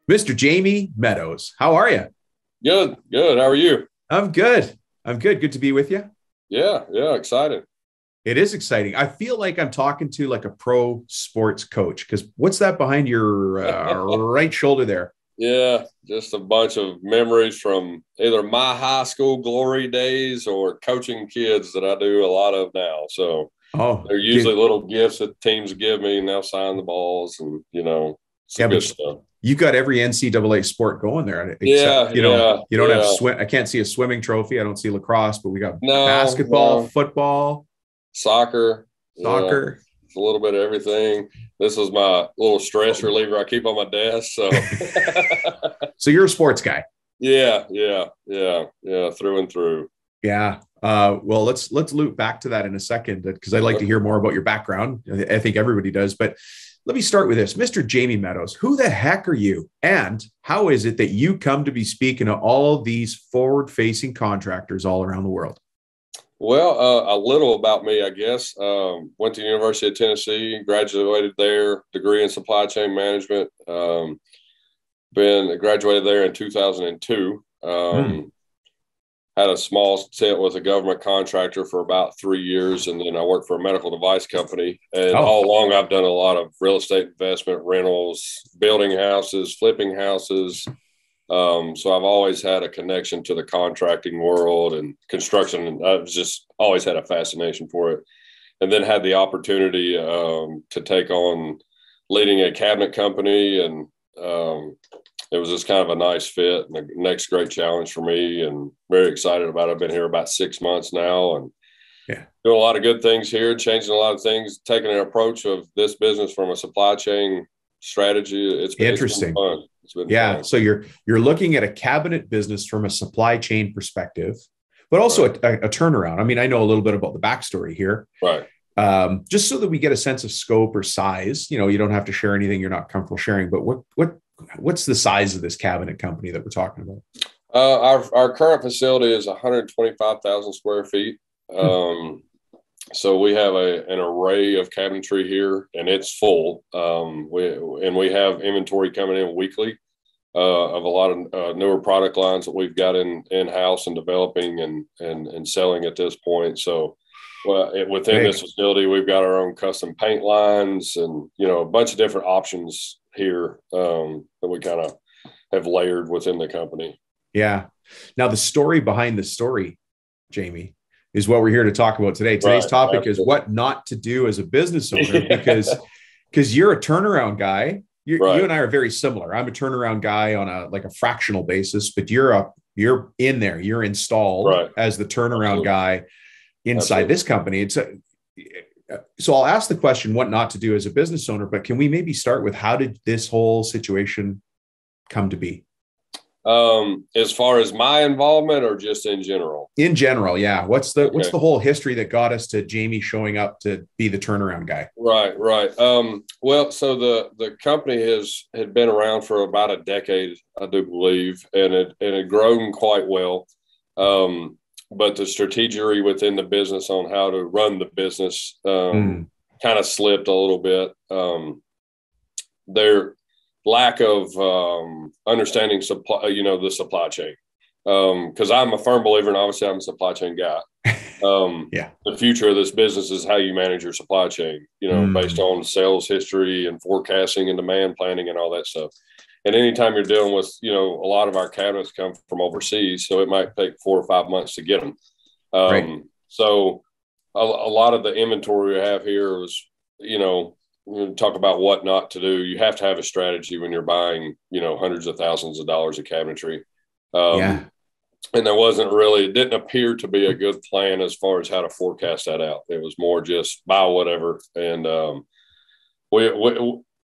Mr. Jamie Meadows. How are you? Good, good. How are you? I'm good. I'm good. Good to be with you. Yeah, excited. It is exciting. I feel like I'm talking to like a pro sports coach because what's that behind your right shoulder there? Yeah, just a bunch of memories from either my high school glory days or coaching kids that I do a lot of now. So Oh, they're usually little gifts that teams give me, and they'll sign the balls and, some yeah, good but stuff. you got every NCAA sport going there, except Yeah, yeah, you don't have yeah. swim. I can't see a swimming trophy. I don't see lacrosse, but we got No, basketball, no. football, Soccer. Yeah, soccer. it's a little bit of everything. This is my little stress reliever I keep on my desk. So So you're a sports guy. Yeah, through and through. Yeah. Well, let's loop back to that in a second because I'd like to hear more about your background. I think everybody does, but let me start with this. Mr. Jamie Meadows, who the heck are you? And how is it that you come to be speaking to all these forward-facing contractors all around the world? Well, a little about me, I guess. Went to the University of Tennessee, graduated there, degree in supply chain management. Been graduated there in 2002. Hmm. Had a small stint with a government contractor for about 3 years, and then I worked for a medical device company. And Oh, all along, I've done a lot of real estate investment, rentals, building houses, flipping houses. So I've always had a connection to the contracting world and construction, and I've just always had a fascination for it. And then had the opportunity to take on leading a cabinet company, and it was just kind of a nice fit and the next great challenge for me, and very excited about it. I've been here about 6 months now and yeah. doing a lot of good things here, changing a lot of things, taking an approach of this business from a supply chain strategy. It's been Interesting. fun. It's been Yeah. fun. So you're looking at a cabinet business from a supply chain perspective, but also Right. a turnaround. I mean, I know a little bit about the backstory here. Right. Just so that we get a sense of scope or size. You don't have to share anything you're not comfortable sharing, but what's the size of this cabinet company that we're talking about? Our current facility is 125,000 square feet. Hmm. So we have an array of cabinetry here, and it's full. We have inventory coming in weekly of a lot of newer product lines that we've got in house and developing and selling at this point. So, within this Big. facility, we've got our own custom paint lines and a bunch of different options here that we kind of have layered within the company. Yeah. Now the story behind the story, Jamie, is what we're here to talk about today. Today's Right. topic is Absolutely. what not to do as a business owner because you're a turnaround guy. You Right. and I are very similar. I'm a turnaround guy on a fractional basis, but you're in there. You're installed Right. as the turnaround Absolutely. guy inside Absolutely. this company. So I'll ask the question, what not to do as a business owner, but can we maybe start with how did this whole situation come to be? As far as my involvement or just in general? In general, yeah. What's Okay. the whole history that got us to Jamie showing up to be the turnaround guy? Right. Well, so the company had been around for about a decade, I do believe, and it had grown quite well. But the strategy within the business on how to run the business Mm, kind of slipped a little bit. Their lack of understanding supply, the supply chain. Because I'm a firm believer, and obviously I'm a supply chain guy. yeah. The future of this business is how you manage your supply chain, based Mm, on sales history and forecasting and demand planning and all that stuff. And anytime you're dealing with, a lot of our cabinets come from overseas, so it might take 4 or 5 months to get them. right. So a lot of the inventory we have here is, when we talk about what not to do. You have to have a strategy when you're buying, hundreds of thousands of dollars of cabinetry. Yeah. Um, and it didn't appear to be a good plan as far as how to forecast that out. It was more just buy whatever. And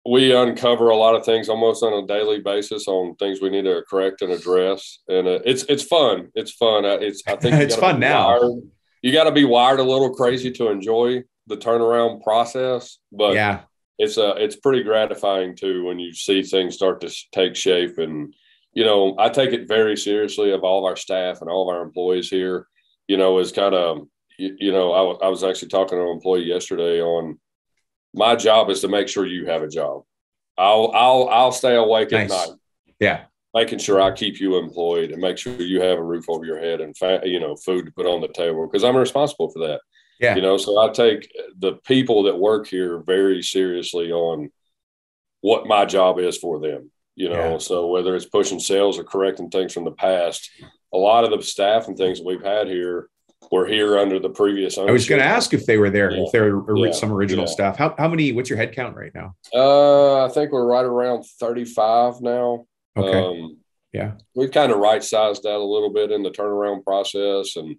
we uncover a lot of things almost on a daily basis on things we need to correct and address. And it's fun. It's fun. I think It's fun now. you got to be wired a little crazy to enjoy the turnaround process, but Yeah. it's pretty gratifying too when you see things start to take shape. And I take it very seriously of all of our staff and all of our employees here. Is kind of I was actually talking to an employee yesterday on my job is to make sure you have a job. I'll stay awake at night Nice. Yeah. Making sure I keep you employed and make sure you have a roof over your head and, food to put on the table, because I'm responsible for that. Yeah. So I take the people that work here very seriously on what my job is for them, so whether it's pushing sales or correcting things from the past, a lot of the staff and things that we've had here were here under the previous ownership. I was going to ask if they were there, if there were some original staff. How many, what's your head count right now? I think we're right around 35 now. Okay. We've kind of right-sized that a little bit in the turnaround process. And,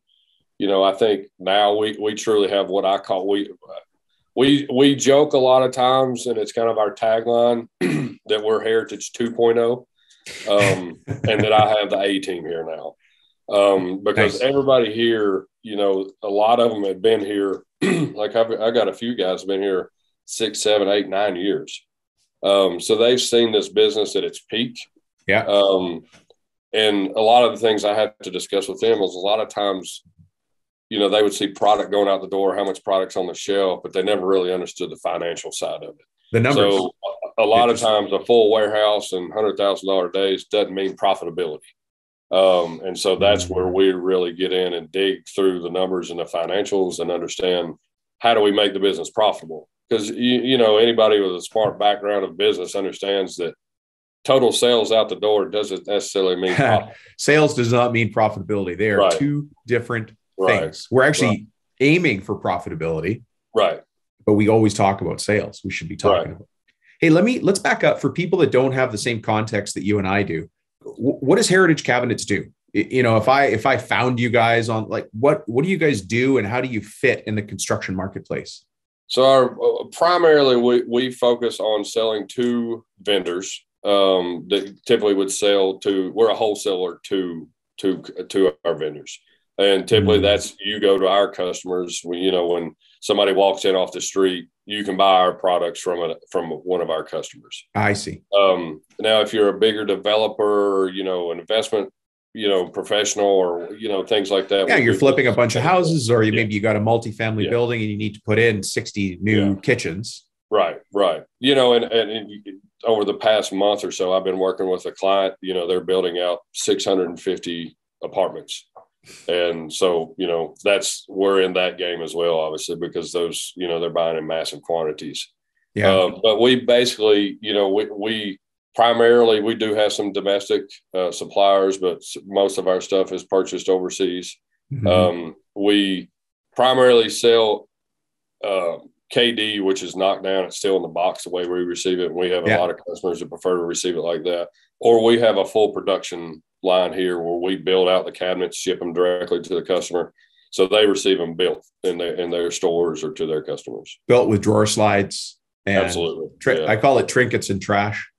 I think now we truly have what I call, we joke a lot of times, and it's kind of our tagline that we're Heritage 2.0, and that I have the A team here now. Because everybody here, a lot of them have been here. Like I got a few guys have been here 6, 7, 8, 9 years. So they've seen this business at its peak. Yeah. And a lot of the things I had to discuss with them was a lot of times, they would see product going out the door, how much product's on the shelf, but they never really understood the financial side of it. The numbers. So a lot of times a full warehouse and $100,000 days doesn't mean profitability. And so that's where we really get in and dig through the numbers and the financials and understand, how do we make the business profitable? Because, anybody with a smart background of business understands that total sales out the door doesn't necessarily mean profit. Sales does not mean profitability. They are two different things. We're actually aiming for profitability. Right. But we always talk about sales. We should be talking about. Hey, let's back up for people that don't have the same context that you and I do. What does Heritage Cabinets do? If I found you guys on, like, what do you guys do and how do you fit in the construction marketplace? So primarily we focus on selling to vendors that typically would sell to, we're a wholesaler to our vendors. And typically that's, you go to our customers when somebody walks in off the street, you can buy our products from one of our customers. I see. Now, if you're a bigger developer, or, an investment, professional, or, things like that. Yeah. You're flipping a bunch of houses, or maybe you got a multifamily building and you need to put in 60 new kitchens. Right. And over the past month or so, I've been working with a client, they're building out 650 apartments. And so, we're in that game as well, obviously, because those, they're buying in massive quantities. Yeah. But we basically, we primarily, we do have some domestic suppliers, but most of our stuff is purchased overseas. Mm-hmm. We primarily sell KD, which is knocked down. It's still in the box the way we receive it. And we have a lot of customers that prefer to receive it like that. Or we have a full production line here where we build out the cabinets, ship them directly to the customer, so they receive them built in their stores or to their customers. Built with drawer slides. And absolutely. I call it trinkets and trash.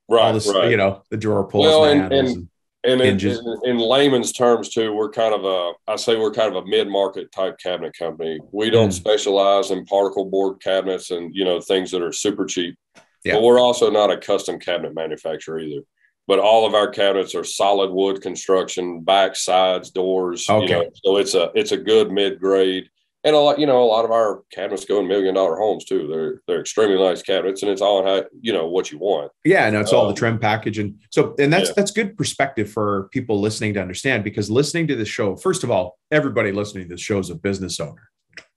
Right. All this, the drawer pulls. Well, and in layman's terms too, we're kind of a mid-market type cabinet company. We don't specialize in particle board cabinets and things that are super cheap. Yeah. But we're also not a custom cabinet manufacturer either. But all of our cabinets are solid wood construction, back, sides, doors. Okay. So it's a good mid-grade, and a lot of our cabinets go in $1 million homes too. They're extremely nice cabinets, and it's all how what you want. Yeah, no, it's all the trim package, and that's good perspective for people listening to understand, because listening to this show, first of all, everybody listening to this show is a business owner.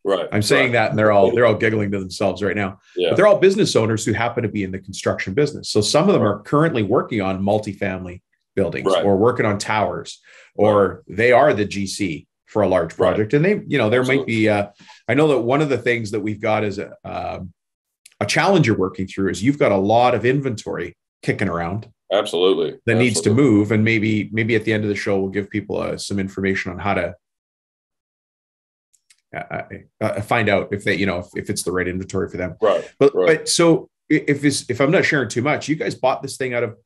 Right. I'm saying that, and they're all giggling to themselves right now. Yeah. But they're all business owners who happen to be in the construction business. So some of them are currently working on multifamily buildings or working on towers, or they are the GC for a large project. And they, there might be, I know that one of the things that we've got is a challenge you're working through is you've got a lot of inventory kicking around. Absolutely. That needs to move. And maybe at the end of the show, we'll give people some information on how to find out if they, if it's the right inventory for them. Right. But so if I'm not sharing too much, you guys bought this thing out of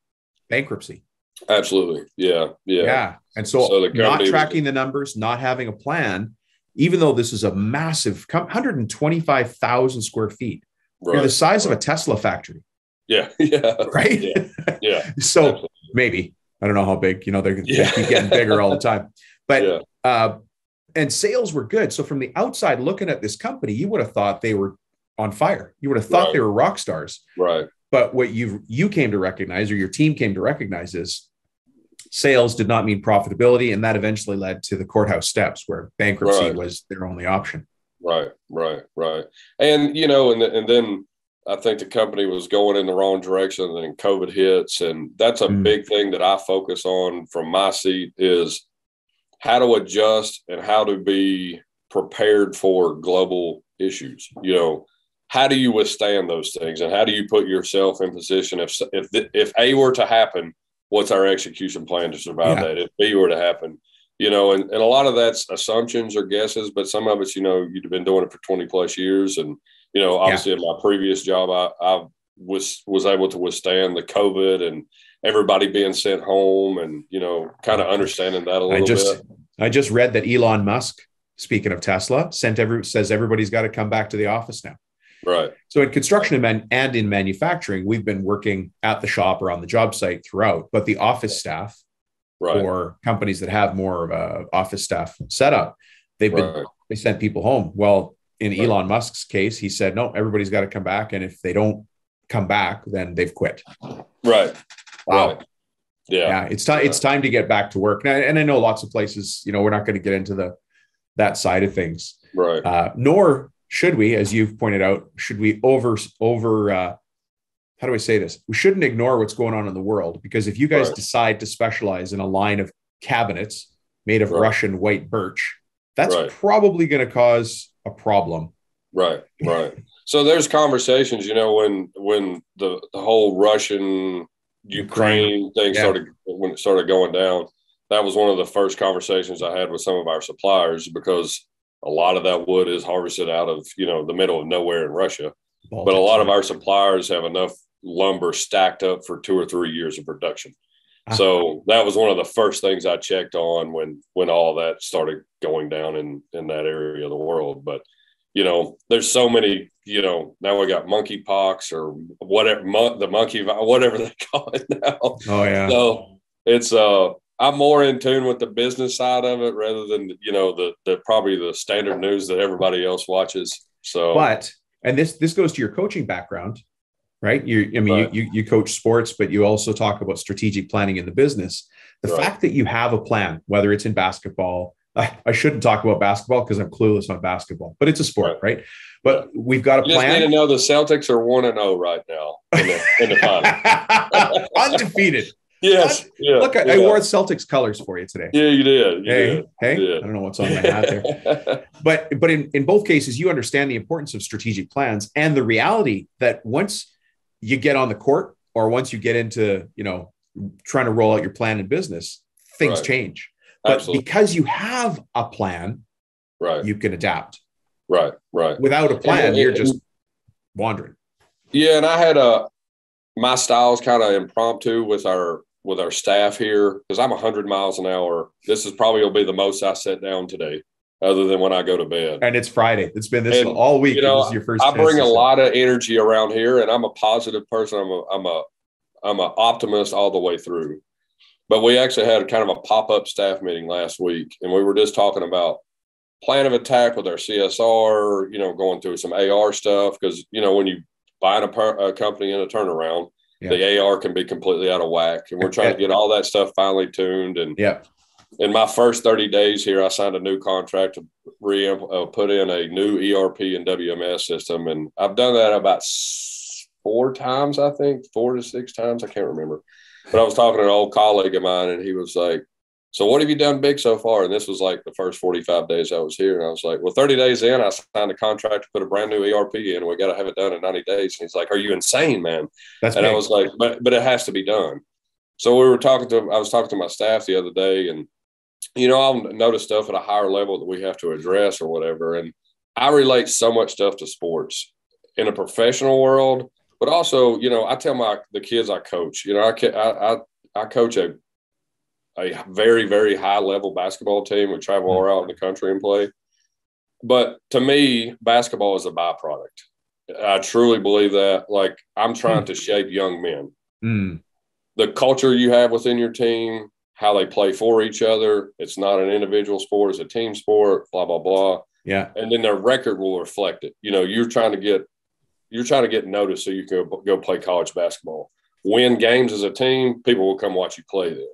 bankruptcy. Absolutely. Yeah. And so not tracking the numbers, not having a plan, even though this is a massive 125,000 square feet, you're the size of a Tesla factory. Yeah. Right. Yeah. So absolutely. Maybe, I don't know how big, they keep getting bigger all the time, but, and sales were good. So from the outside looking at this company, you would have thought they were on fire. You would have thought they were rock stars. Right. But what you came to recognize, or your team came to recognize, is sales did not mean profitability. And that eventually led to the courthouse steps where bankruptcy was their only option. Right. And, and then I think the company was going in the wrong direction, and then COVID hits. And that's a big thing that I focus on from my seat, is how to adjust and how to be prepared for global issues. How do you withstand those things, and how do you put yourself in position if A were to happen, what's our execution plan to survive that? If B were to happen, and a lot of that's assumptions or guesses, but some of it's, you've been doing it for 20 plus years. And, obviously in my previous job, I was able to withstand the COVID and everybody being sent home, and, kind of understanding that a little bit. I just read that Elon Musk, speaking of Tesla, says everybody's got to come back to the office now. Right. So in construction and in manufacturing, we've been working at the shop or on the job site throughout, but the office staff, or companies that have more of a office staff setup, they sent people home. Well, in Elon Musk's case, he said, no, everybody's got to come back. And if they don't come back, then they've quit. Right. Wow. Right. Yeah. It's time. It's time to get back to work. And I know lots of places, we're not going to get into that side of things. Right. Nor should we, as you've pointed out, should we how do I say this? We shouldn't ignore what's going on in the world, because if you guys decide to specialize in a line of cabinets made of Russian white birch, that's probably going to cause a problem. Right. So there's conversations, when the whole Russian Ukraine thing when it started going down, that was one of the first conversations I had with some of our suppliers, because a lot of that wood is harvested out of, the middle of nowhere in Russia. But a lot of our suppliers have enough lumber stacked up for 2 or 3 years of production. So that was one of the first things I checked on when all that started going down in that area of the world. But, there's so many, now we got monkeypox or whatever, the monkey, whatever they call it now. Oh, yeah. So it's, I'm more in tune with the business side of it rather than, the probably the standard news that everybody else watches. So, and this goes to your coaching background, right? You coach sports, but you also talk about strategic planning in the business. The fact that you have a plan, whether it's in basketball, I shouldn't talk about basketball because I'm clueless on basketball, but it's a sport, right? But we've got a plan. You just need to know the Celtics are 1-0 right now in the final. Undefeated. Yes. Look, I wore Celtics colors for you today. Yeah, you did. Hey, I don't know what's on my hat there. But in both cases, you understand the importance of strategic plans and the reality that once you get on the court, or once you get into, trying to roll out your plan in business, things change. But because you have a plan, you can adapt. Right. Without a plan, you're just wandering. Yeah, and I had my style is kind of impromptu with our staff here, because I'm 100 miles an hour. This is probably will be the most I sit down today, other than when I go to bed. And it's Friday. It's been this all week. This is your first. I bring a lot of energy around here, and I'm a positive person. I'm an optimist all the way through. But we actually had kind of a pop-up staff meeting last week, and we were just talking about plan of attack with our CSR, going through some AR stuff, because, when you buy a company in a turnaround, the AR can be completely out of whack. And we're trying to get all that stuff finely tuned. And in my first 30 days here, I signed a new contract to put in a new ERP and WMS system. And I've done that about 4 times, I think, 4 to 6 times. I can't remember. But I was talking to an old colleague of mine, and he was like, so what have you done big so far? And this was like the first 45 days I was here. And I was like, well, 30 days in, I signed a contract to put a brand new ERP in, and we got to have it done in 90 days. And he's like, are you insane, man? And big. I was like, but it has to be done. So I was talking to my staff the other day, and, I'll notice stuff at a higher level that we have to address or whatever. And I relate so much stuff to sports in a professional world, but also, I tell the kids I coach, I coach a very, very high level basketball team. We travel all around the country and play. But to me, basketball is a byproduct. I truly believe that. Like, I'm trying to shape young men. The culture you have within your team, how they play for each other. It's not an individual sport. It's a team sport, blah, blah, blah. Yeah. And then their record will reflect it. You're trying to get you're trying to get noticed so you can go play college basketball. Win games as a team, people will come watch you play then.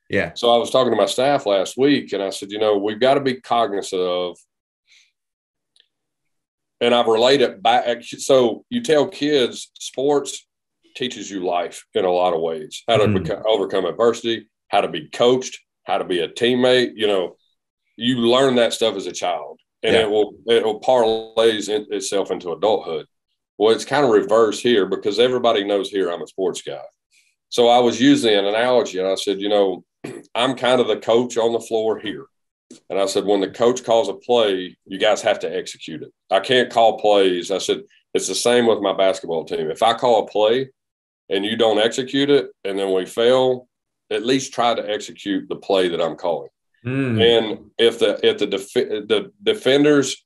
Yeah. So I was talking to my staff last week, and I said, we've got to be cognizant of, and I've related back. So you tell kids sports teaches you life in a lot of ways, how to overcome adversity, how to be coached, how to be a teammate. You learn that stuff as a child, and it will parlays itself into adulthood. Well, it's kind of reverse here because everybody knows here I'm a sports guy. So I was using an analogy, and I said, I'm kind of the coach on the floor here. And I said, when the coach calls a play, you guys have to execute it. I can't call plays. I said, it's the same with my basketball team. If I call a play and you don't execute it and then we fail, at least try to execute the play that I'm calling. And if the defenders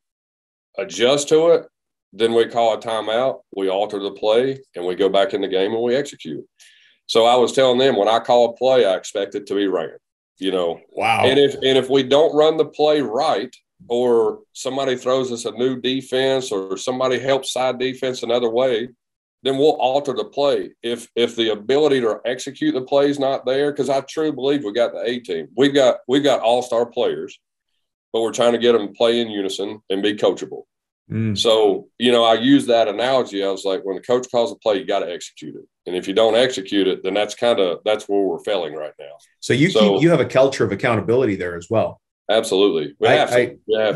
adjust to it, then we call a timeout, we alter the play, and we go back in the game and we execute. So I was telling them, when I call a play, I expect it to be ran. Wow. And if we don't run the play right, or somebody throws us a new defense, or somebody helps side defense another way, then we'll alter the play. If the ability to execute the play is not there, because I truly believe we got the A team. We've got all-star players, but we're trying to get them to play in unison and be coachable. So, I use that analogy. I was like, when the coach calls a play, you got to execute it. And if you don't execute it, then that's where we're failing right now. So you have a culture of accountability there as well. Absolutely. We have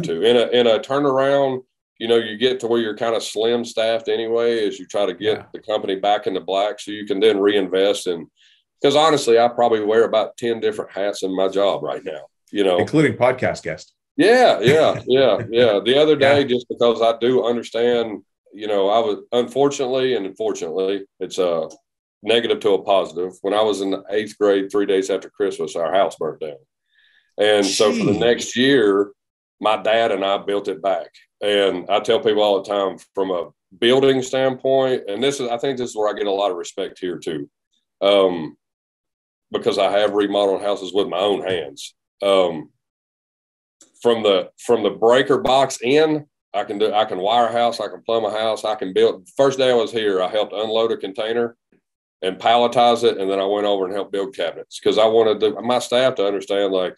to. In a turnaround, you get to where you're kind of slim staffed anyway, as you try to get the company back in the black so you can then reinvest. And because honestly, I probably wear about 10 different hats in my job right now, including podcast guest. Yeah. The other day, just because I do understand, I was unfortunately, it's a negative to a positive. When I was in the 8th grade, 3 days after Christmas, our house burnt down. And so for the next year, my dad and I built it back. And I tell people all the time, from a building standpoint, and I think this is where I get a lot of respect here too, because I have remodeled houses with my own hands. From the breaker box in, I can wire a house, I can plumb a house, I can build. First day I was here, I helped unload a container and palletize it, and then I went over and helped build cabinets because I wanted my staff to understand, like,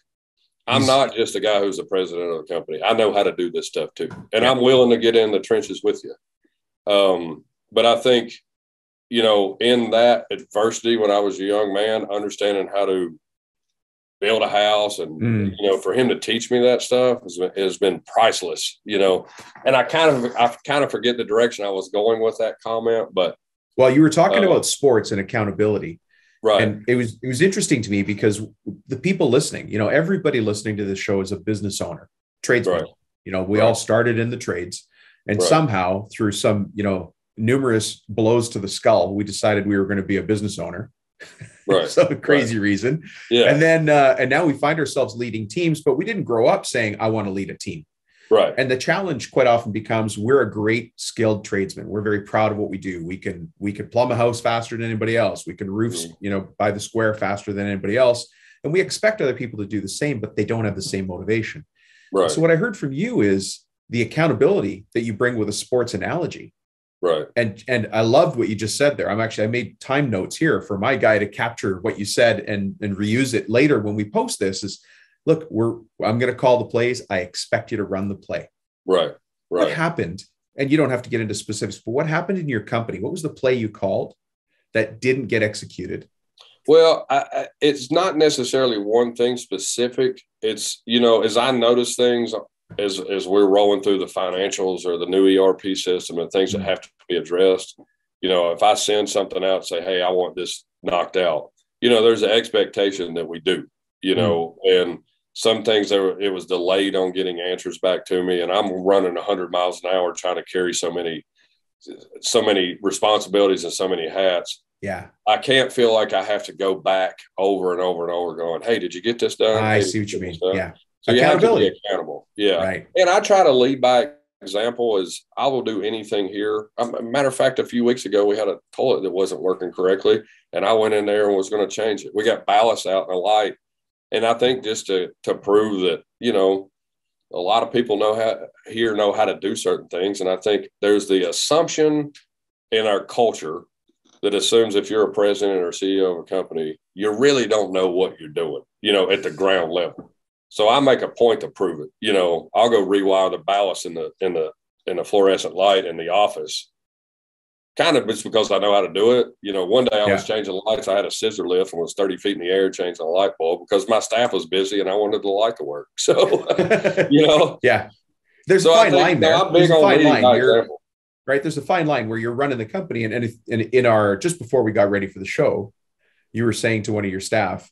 I'm not just a guy who's the president of the company. I know how to do this stuff too, and I'm willing to get in the trenches with you. But I think, in that adversity when I was a young man, understanding how to build a house and, for him to teach me that stuff has been priceless, and I kind of forget the direction I was going with that comment, but. Well, you were talking about sports and accountability. Right. And it was interesting to me because the people listening, everybody listening to this show is a business owner, tradesman. Right. We all started in the trades, and somehow through some, numerous blows to the skull, we decided we were going to be a business owner. Right. Some crazy reason. Yeah. And then, and now we find ourselves leading teams, but we didn't grow up saying, I want to lead a team. Right. And the challenge quite often becomes, we're a great skilled tradesman. We're very proud of what we do. We can plumb a house faster than anybody else. We can roof, by the square faster than anybody else. And we expect other people to do the same, but they don't have the same motivation. Right. So what I heard from you is the accountability that you bring with a sports analogy. Right. And I loved what you just said there. I made time notes here for my guy to capture what you said and reuse it later when we post this. Is, look, I'm going to call the plays. I expect you to run the play. Right. What happened? And you don't have to get into specifics, but what happened in your company? What was the play you called that didn't get executed? Well, it's not necessarily one thing specific. It's, as I notice things as we're rolling through the financials or the new ERP system and things that have to be addressed, if I send something out and say, hey, I want this knocked out, there's an expectation that we do, and some things it was delayed on getting answers back to me. And I'm running 100 miles an hour trying to carry so many responsibilities and so many hats. Yeah. I can't feel like I have to go back over and over and over going, hey, did you get this done? I see what you mean. Yeah. So you have to be accountable. Yeah. Right. And I try to lead by example. Is I will do anything here. Matter of fact, a few weeks ago, we had a toilet that wasn't working correctly. And I went in there and was going to change it. We got ballast out in the light. And I think just to prove that, a lot of people know how to do certain things. And I think there's the assumption in our culture that assumes if you're a president or CEO of a company, you really don't know what you're doing, at the ground level. So I make a point to prove it. I'll go rewire the ballast in the fluorescent light in the office. Kind of just because I know how to do it. One day I was changing lights. I had a scissor lift and was 30 feet in the air changing a light bulb because my staff was busy and I wanted the light to work. So, Yeah. There's a fine line there. I'm big on leading by example. Right. There's a fine line where you're running the company. And in our, just before we got ready for the show, you were saying to one of your staff,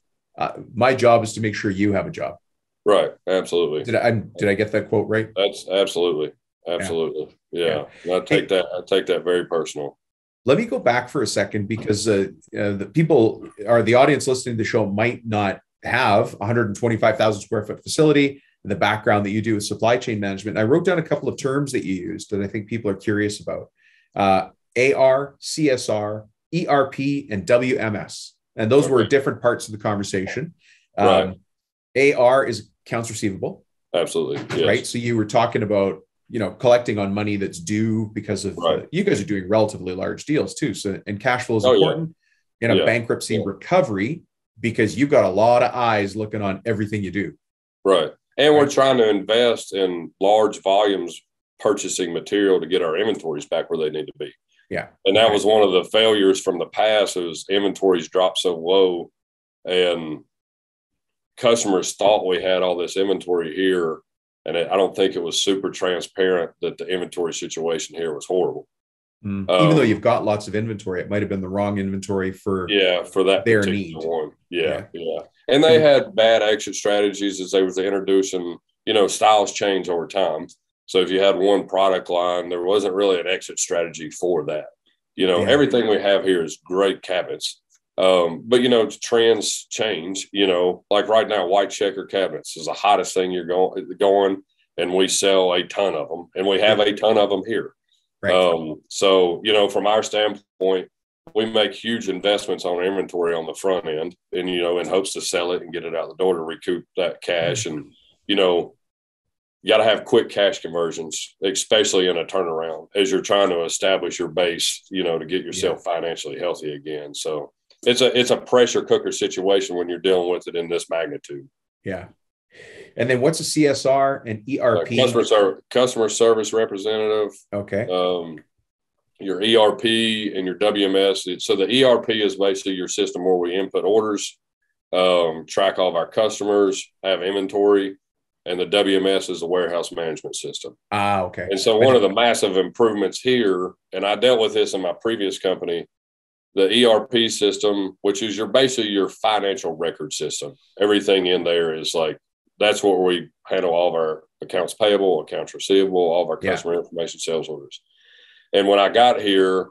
my job is to make sure you have a job. Right. Absolutely. Did I get that quote right? That's absolutely. Yeah. I take that very personal. Let me go back for a second because the people or the audience listening to the show might not have 125,000 square foot facility and the background that you do with supply chain management. I wrote down a couple of terms that you used that I think people are curious about. AR, CSR, ERP, and WMS. And those were different parts of the conversation. Right. AR is accounts receivable. Absolutely. Yes. Right. So you were talking about, collecting on money that's due because of you guys are doing relatively large deals too. So, and cash flow is important in a bankruptcy recovery because you've got a lot of eyes looking on everything you do. Right. And we're trying to invest in large volumes purchasing material to get our inventories back where they need to be. Yeah. And that was one of the failures from the past. Was inventories dropped so low and customers thought we had all this inventory here. And I don't think it was super transparent that the inventory situation here was horrible. Even though you've got lots of inventory, it might have been the wrong inventory for that their particular need. One. Yeah. And they had bad exit strategies as they was introducing, styles change over time. So if you had one product line, there wasn't really an exit strategy for that. Everything we have here is great cabinets. But trends change, like right now, white checker cabinets is the hottest thing you're going, and we sell a ton of them and we have a ton of them here. Right. So, from our standpoint, we make huge investments on inventory on the front end and, in hopes to sell it and get it out the door to recoup that cash. And, you got to have quick cash conversions, especially in a turnaround as you're trying to establish your base, to get yourself financially healthy again. So, it's a pressure cooker situation when you're dealing with it in this magnitude. Yeah. And then what's a CSR and ERP? Customer service representative. Okay. Your ERP and your WMS. So the ERP is basically your system where we input orders, track all of our customers, have inventory, and the WMS is the warehouse management system. Okay. And so one of the massive improvements here, and I dealt with this in my previous company, the ERP system, which is basically your financial record system. Everything in there is that's where we handle all of our accounts payable, accounts receivable, all of our customer information, sales orders. And when I got here,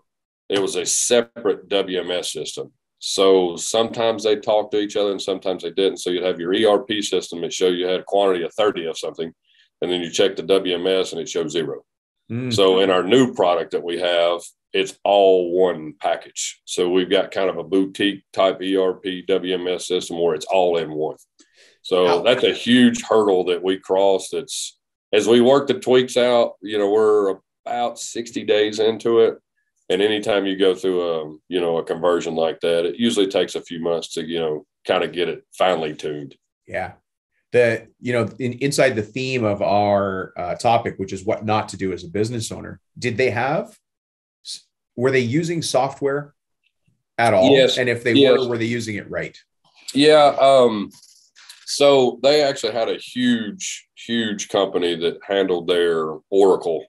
it was a separate WMS system. So sometimes they talk to each other and sometimes they didn't. So you'd have your ERP system that show you had a quantity of 30 of something. And then you check the WMS and it shows 0. So in our new product that we have, it's all one package. So we've got kind of a boutique type ERP WMS system where it's all in one. So that's a huge hurdle that we crossed. It's as we work the tweaks out, we're about 60 days into it. And anytime you go through a conversion like that, it usually takes a few months to, kind of get it finely tuned. Yeah. Inside the theme of our topic, which is what not to do as a business owner, were they using software at all? Yes. And if they were they using it right? Yeah. So they actually had a huge, huge company that handled their Oracle,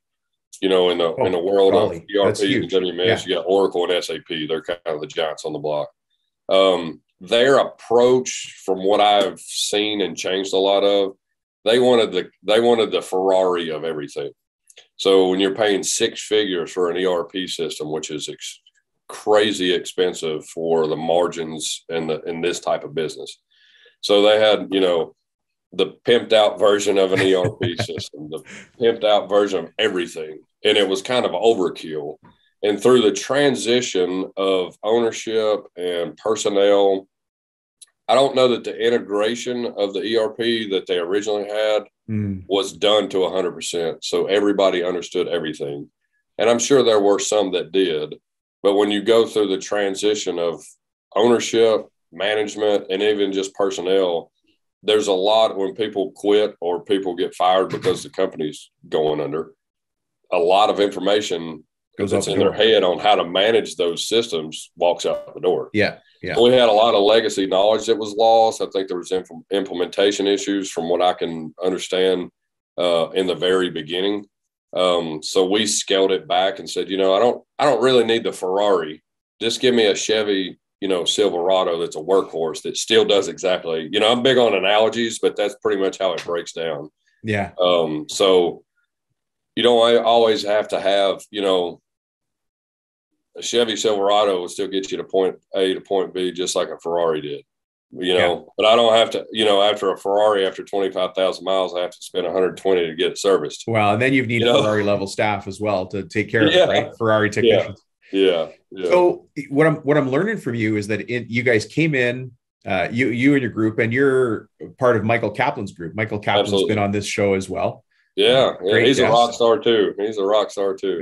in the world of ERP and WMS, you got Oracle and SAP. They're kind of the giants on the block. Their approach, from what I've seen and changed a lot of, they wanted the Ferrari of everything. So when you're paying 6 figures for an ERP system, which is crazy expensive for the margins in this type of business. So they had, the pimped out version of an ERP system, the pimped out version of everything. And it was kind of overkill. And through the transition of ownership and personnel, I don't know that the integration of the ERP that they originally had was done to 100%. So everybody understood everything. And I'm sure there were some that did. But when you go through the transition of ownership, management, and even just personnel, there's a lot when people quit or people get fired because the company's going under. A lot of information that's in their head on how to manage those systems walks out the door. Yeah. Yeah. So we had a lot of legacy knowledge that was lost. I think there was implementation issues from what I can understand in the very beginning. So we scaled it back and said, I don't really need the Ferrari. Just give me a Chevy, Silverado that's a workhorse that still does exactly, I'm big on analogies, but that's pretty much how it breaks down. Yeah. So you don't always have to have, a Chevy Silverado will still get you to point A to point B, just like a Ferrari did, but I don't have to, after a Ferrari, after 25,000 miles, I have to spend 120 to get it serviced. Well, and then you need Ferrari level staff as well to take care of it, right? Ferrari technicians. Yeah. So what I'm learning from you is that you guys came in, you and your group, and you're part of Michael Kaplan's group. Michael Kaplan's been on this show as well. Yeah. He's a rock star too.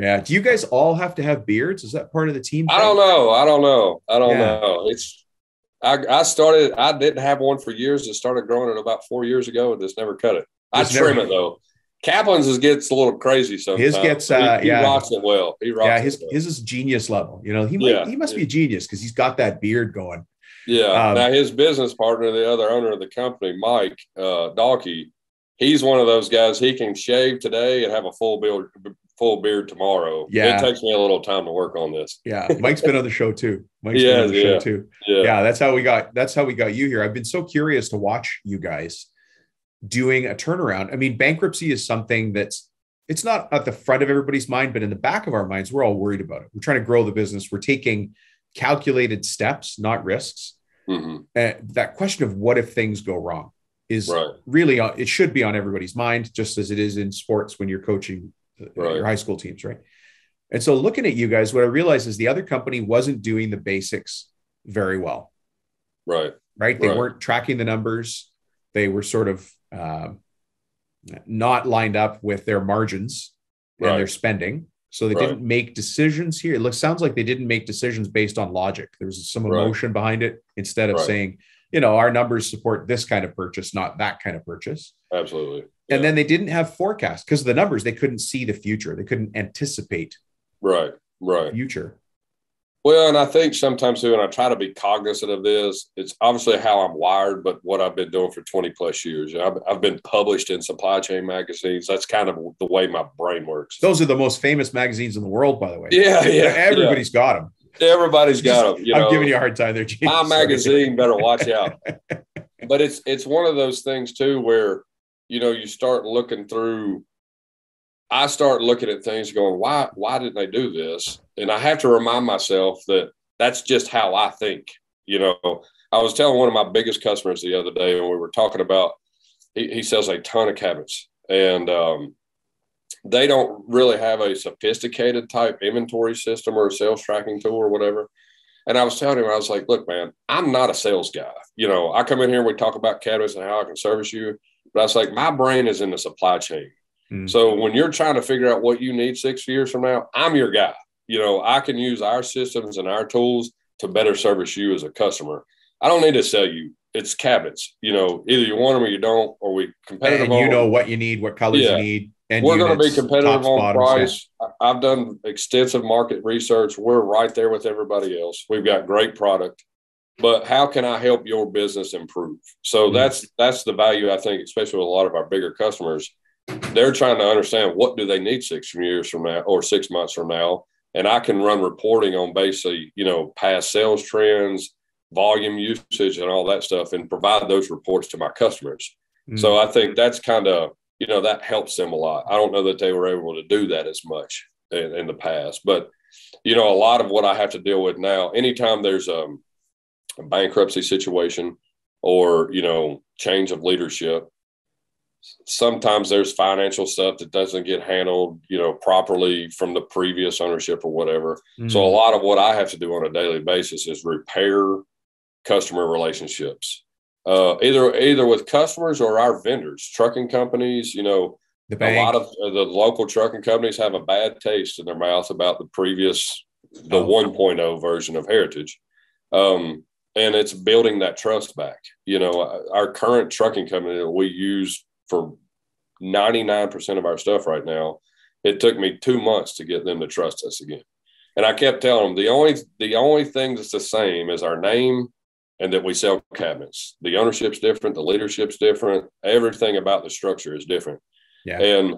Yeah. Do you guys all have to have beards? Is that part of the team thing? I don't know. I didn't have one for years. It started growing it about 4 years ago and just never cut it. I trim it though. Kaplan's gets a little crazy sometimes. His gets he rocks it well. His is genius level. He must be a genius because he's got that beard going. Yeah. Now his business partner, the other owner of the company, Mike Dalkey, he's one of those guys. He can shave today and have a full beard tomorrow. Yeah. It takes me a little time to work on this. Yeah. Mike's been on the show too. Yeah. That's how we got you here. I've been so curious to watch you guys doing a turnaround. I mean, bankruptcy is something it's not at the front of everybody's mind, but in the back of our minds, we're all worried about it. We're trying to grow the business. We're taking calculated steps, not risks. Mm-hmm. That question of what if things go wrong is really, it should be on everybody's mind, just as it is in sports when you're coaching your high school teams, right? And so looking at you guys, what I realized is the other company wasn't doing the basics very well. Right. They weren't tracking the numbers. They were sort of not lined up with their margins and their spending. So they didn't make decisions here. Sounds like they didn't make decisions based on logic. There was some emotion behind it instead of saying, our numbers support this kind of purchase, not that kind of purchase. Absolutely. Yeah. And then they didn't have forecasts because of the numbers. They couldn't see the future. They couldn't anticipate future. Well, and I think sometimes too, and I try to be cognizant of this, it's obviously how I'm wired, but what I've been doing for 20 plus years. I've been published in supply chain magazines. That's kind of the way my brain works. Those are the most famous magazines in the world, by the way. Yeah. Everybody's got them. Everybody's got them. I'm giving you a hard time there, James. My magazine better watch out. But it's one of those things too, where, you start looking through. I start looking at things going, why didn't they do this? And I have to remind myself that that's just how I think. I was telling one of my biggest customers the other day, and we were talking about, he sells a ton of cabinets, and they don't really have a sophisticated type inventory system or a sales tracking tool or whatever. And I was telling him, I was like, look, man, I'm not a sales guy. I come in here and we talk about cabinets and how I can service you. But I was like, my brain is in the supply chain. So when you're trying to figure out what you need 6 years from now, I'm your guy. I can use our systems and our tools to better service you as a customer. I don't need to sell you. It's cabinets. Either you want them or you don't, or we competitive. And you know what you need, what colors you need. And we're going to be competitive on price. I've done extensive market research. We're right there with everybody else. We've got great product. But how can I help your business improve? So that's the value, I think, especially with a lot of our bigger customers. They're trying to understand what do they need 6 years from now or 6 months from now. And I can run reporting on basically, past sales trends, volume usage and all that stuff and provide those reports to my customers. So I think that's kind of, that helps them a lot. I don't know that they were able to do that as much in the past, but, a lot of what I have to deal with now, anytime there's a bankruptcy situation or, change of leadership, sometimes there's financial stuff that doesn't get handled, properly from the previous ownership or whatever. So a lot of what I have to do on a daily basis is repair customer relationships, either with customers or our vendors, trucking companies. The bank. A lot of the local trucking companies have a bad taste in their mouth about the previous the 1.0 version of Heritage. And it's building that trust back. You know, our current trucking company that we use for 99% of our stuff right now, it took me 2 months to get them to trust us again. And I kept telling them the only thing that's the same is our name and that we sell cabinets. The ownership's different, the leadership's different, everything about the structure is different. Yeah. And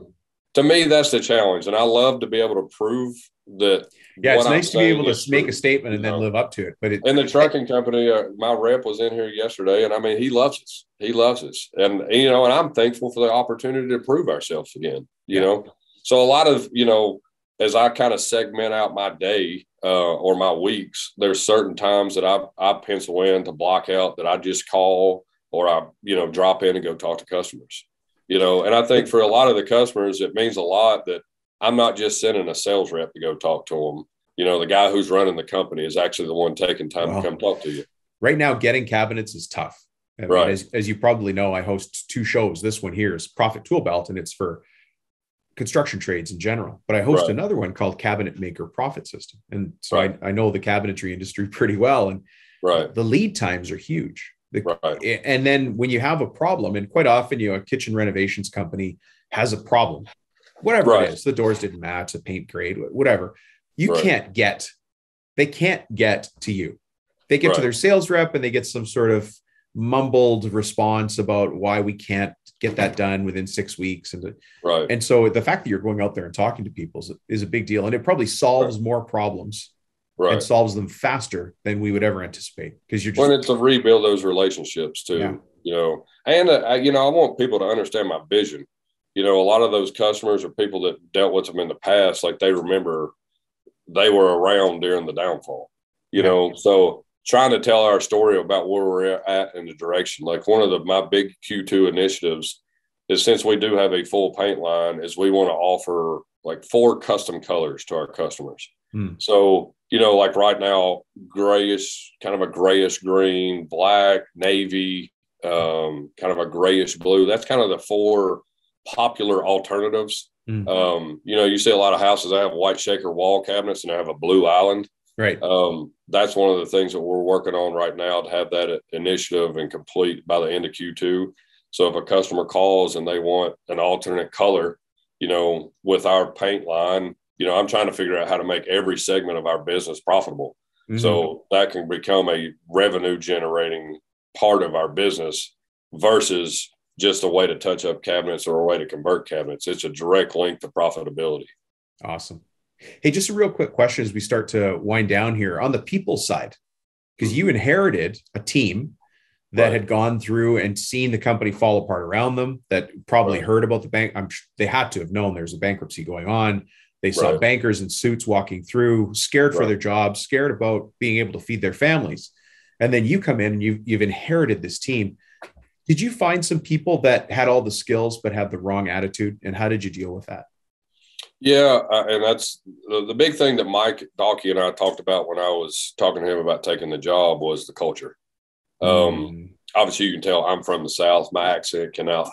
to me, that's the challenge. And I love to be able to prove that. Yeah, it's nice to be able to make a statement and then live up to it. And the trucking company, my rep was in here yesterday, and I mean, he loves us. He loves us. And, you know, and I'm thankful for the opportunity to prove ourselves again, you know. So a lot of, you know, as I kind of segment out my day or my weeks, there's certain times that I pencil in to block out that I just call or I, you know, drop in and go talk to customers, you know. And I think for a lot of the customers, it means a lot that I'm not just sending a sales rep to go talk to them. You know, the guy who's running the company is actually the one taking time to come talk to you. Right now, getting cabinets is tough. I mean, as you probably know, I host 2 shows. This one here is Profit Tool Belt, and it's for construction trades in general. But I host another one called Cabinet Maker Profit System. And so I know the cabinetry industry pretty well. And the lead times are huge. And then when you have a problem, and quite often, you know, a kitchen renovations company has a problem, whatever it is, the doors didn't match, the paint grade, whatever. You can't get, they can't get to you. They get to their sales rep and they get some sort of mumbled response about why we can't get that done within 6 weeks. And so the fact that you're going out there and talking to people is a big deal. And it probably solves more problems and solves them faster than we would ever anticipate. Because you're just, when it's to rebuild those relationships too, you know, and you know, I want people to understand my vision. You know, a lot of those customers are people that dealt with them in the past. Like they remember they were around during the downfall, you know, so trying to tell our story about where we're at in the direction. Like one of my big Q2 initiatives is, since we do have a full paint line, is we want to offer like 4 custom colors to our customers. So, you know, like right now, grayish, kind of a grayish green, black, navy, kind of a grayish blue. That's kind of the 4 popular alternatives. You know, you see a lot of houses that have white shaker wall cabinets and they have a blue island. That's one of the things that we're working on right now, to have that initiative and complete by the end of Q2. So if a customer calls and they want an alternate color, you know, with our paint line, you know, I'm trying to figure out how to make every segment of our business profitable. So that can become a revenue generating part of our business versus just a way to touch up cabinets or a way to convert cabinets. It's a direct link to profitability. Awesome. Hey, just a real quick question as we start to wind down here on the people side, because you inherited a team that had gone through and seen the company fall apart around them, that probably heard about the bank. They had to have known there's a bankruptcy going on. They saw bankers in suits walking through, scared for their jobs, scared about being able to feed their families. And then you come in and you've inherited this team. Did you find some people that had all the skills but had the wrong attitude? And how did you deal with that? Yeah, and that's the big thing that Mike Dalkey and I talked about when I was talking to him about taking the job, was the culture. Obviously, you can tell I'm from the South. My accent cannot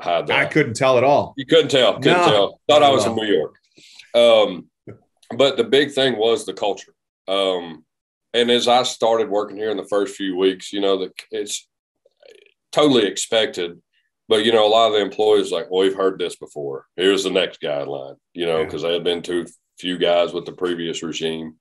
hide that. I couldn't tell at all. You couldn't tell. Thought I was in New York. But the big thing was the culture. And as I started working here in the first few weeks, you know, that it's totally expected. But, you know, a lot of the employees like, well, we've heard this before. Here's the next guideline, you know, because they had been too few guys with the previous regime.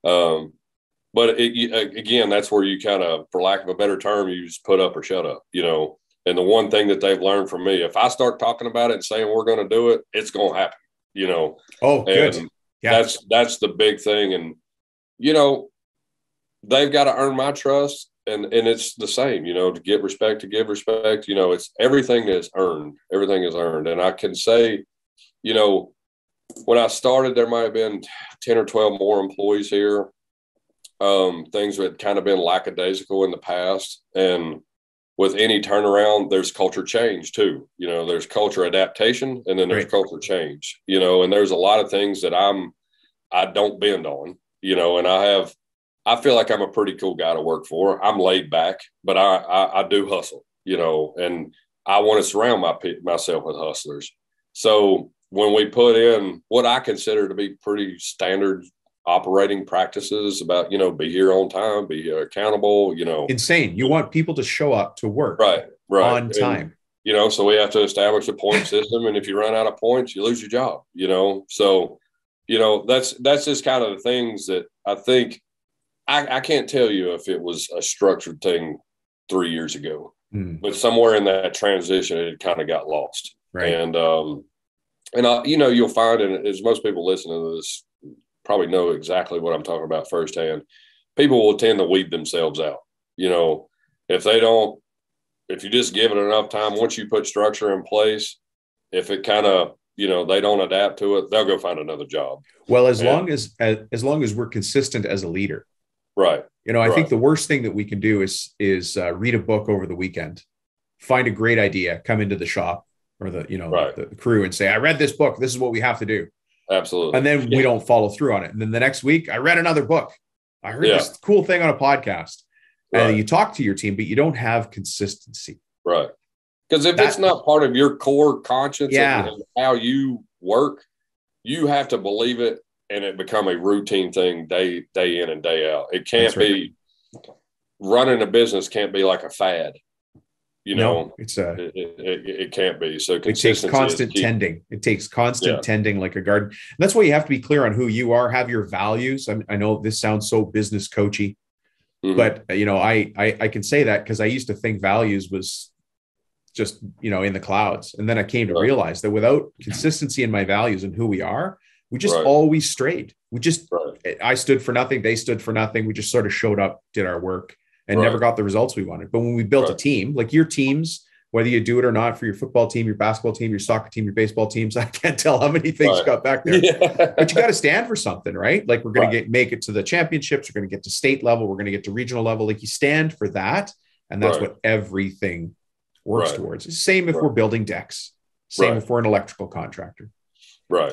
But again, that's where you kind of, for lack of a better term, you just put up or shut up, you know. And the one thing that they've learned from me, if I start talking about it and saying we're going to do it, it's going to happen, you know. Oh, good. Yeah. That's the big thing. And, you know, they've got to earn my trust. And it's the same, you know, to give respect, you know, it's everything is earned. Everything is earned. And I can say, you know, when I started, there might have been 10 or 12 more employees here. Things had kind of been lackadaisical in the past. And with any turnaround, there's culture change too. You know, there's culture adaptation and then there's culture change, you know, and there's a lot of things that I don't bend on, you know, and I feel like I'm a pretty cool guy to work for. I'm laid back, but I do hustle, you know, and I want to surround myself with hustlers. So when we put in what I consider to be pretty standard operating practices about, be here on time, be accountable, Insane. You want people to show up to work right on time. And, so we have to establish a point system. And if you run out of points, you lose your job, so, that's just kind of the things that I think I can't tell you if it was a structured thing 3 years ago, but somewhere in that transition, it kind of got lost. Right. And you'll find, and as most people listening to this probably know exactly what I'm talking about firsthand, people will tend to weed themselves out. If you just give it enough time, once you put structure in place, if it kind of, they don't adapt to it, they'll go find another job. Well, as long as we're consistent as a leader. Right. I think the worst thing that we can do is read a book over the weekend, find a great idea, come into the shop or the crew and say, I read this book. This is what we have to do. Absolutely. And then we don't follow through on it. And then the next week I read another book. I heard this cool thing on a podcast. And you talk to your team, but you don't have consistency. Right. Because if it's not part of your core conscience and how you work, you have to believe it, and it become a routine thing day in and day out. It can't be running a business can't be like a fad. No, it can't be. So it takes constant tending. It takes constant tending like a garden. And that's why you have to be clear on who you are, have your values. I know this sounds so business coachy, but I can say that because I used to think values was just, in the clouds. And then I came to realize that without consistency in my values and who we are, we just always strayed. I stood for nothing. They stood for nothing. We just sort of showed up, did our work, and never got the results we wanted. But when we built a team, like your teams, whether you do it or not, for your football team, your basketball team, your soccer team, your baseball teams, I can't tell how many things got back there. But you got to stand for something, right? Like we're going to make it to the championships. We're going to get to state level. We're going to get to regional level. Like you stand for that. And that's what everything works towards. Same if we're building decks. Same if we're an electrical contractor. Right.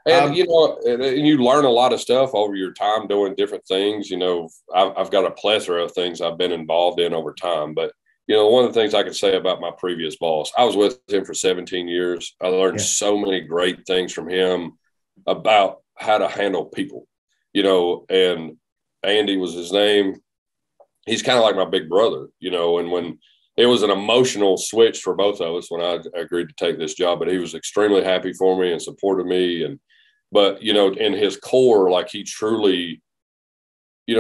And, and you learn a lot of stuff over your time doing different things. I've got a plethora of things I've been involved in over time. But, one of the things I can say about my previous boss, I was with him for 17 years. I learned so many great things from him about how to handle people, and Andy was his name. He's kind of like my big brother, and when it was an emotional switch for both of us when I agreed to take this job, but he was extremely happy for me and supported me. But in his core, like he truly,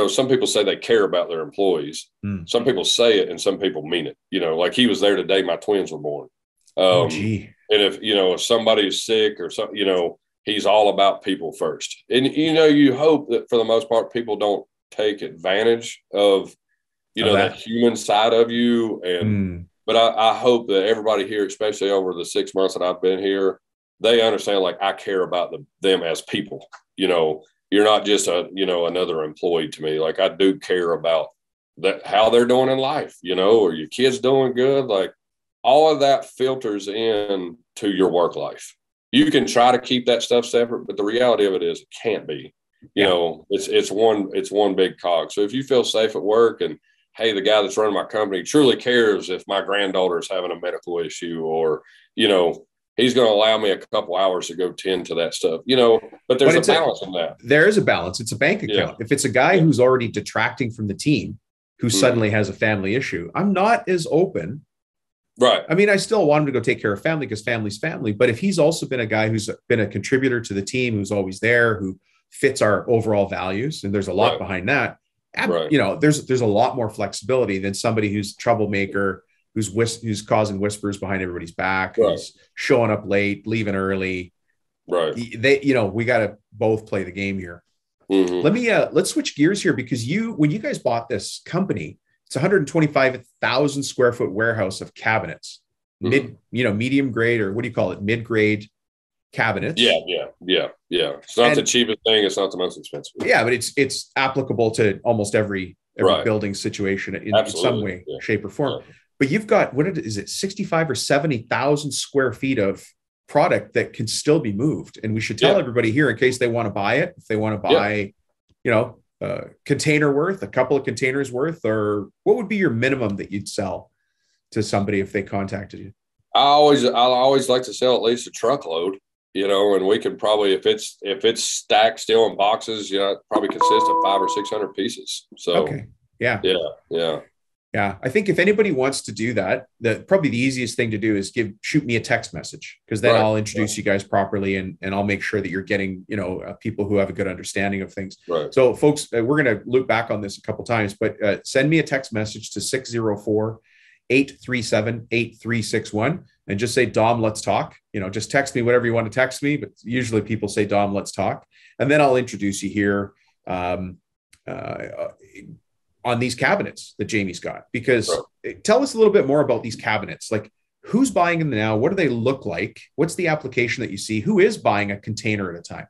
some people say they care about their employees. Some people say it and some people mean it, like he was there the day my twins were born. And if somebody's sick or something, he's all about people first. And, you hope that for the most part, people don't take advantage of, that human side of you. But I hope that everybody here, especially over the 6 months that I've been here, they understand, like, I care about them as people. You're not just another employee to me. Like I do care about that, how they're doing in life, or your kids doing good. Like all of that filters in to your work life. You can try to keep that stuff separate, but the reality of it is it can't be. It's one big cog. So if you feel safe at work and, hey, the guy that's running my company truly cares if my granddaughter is having a medical issue or, he's going to allow me a couple hours to go tend to that stuff, but there's a balance in that. There is a balance. It's a bank account. If it's a guy who's already detracting from the team, who suddenly has a family issue, I'm not as open. Right. I mean, I still want him to go take care of family because family's family. But if he's also been a guy who's been a contributor to the team, who's always there, who fits our overall values, and there's a lot behind that, there's a lot more flexibility than somebody who's a troublemaker, who's causing whispers behind everybody's back, who's showing up late, leaving early. Right. We got to both play the game here. Let's switch gears here because when you guys bought this company, it's 125,000 square foot warehouse of cabinets, medium grade, or what do you call it? Mid-grade cabinets. Yeah. It's not the cheapest thing. It's not the most expensive. Yeah, but it's applicable to almost every building situation in some way, shape, or form. Yeah. But you've got, is it 65 or 70,000 square feet of product that can still be moved. And we should tell everybody here in case they want to buy it, if they want to buy, a container worth, a couple of containers worth, or what would be your minimum that you'd sell to somebody if they contacted you? I always like to sell at least a truckload, and we can probably, if it's stacked still in boxes, it probably consists of 500 or 600 pieces. So, okay. Yeah. Yeah. Yeah. I think if anybody wants to do that, probably the easiest thing to do is shoot me a text message, because then I'll introduce you guys properly, and I'll make sure that you're getting, people who have a good understanding of things. Right. So folks, we're going to loop back on this a couple of times, but send me a text message to 604-837-8361 and just say, Dom, let's talk. Just text me whatever you want to text me, but usually people say, Dom, let's talk. And then I'll introduce you here on these cabinets that Jamie's got, because tell us a little bit more about these cabinets. Like, who's buying them now? What do they look like? What's the application that you see? Who is buying a container at a time?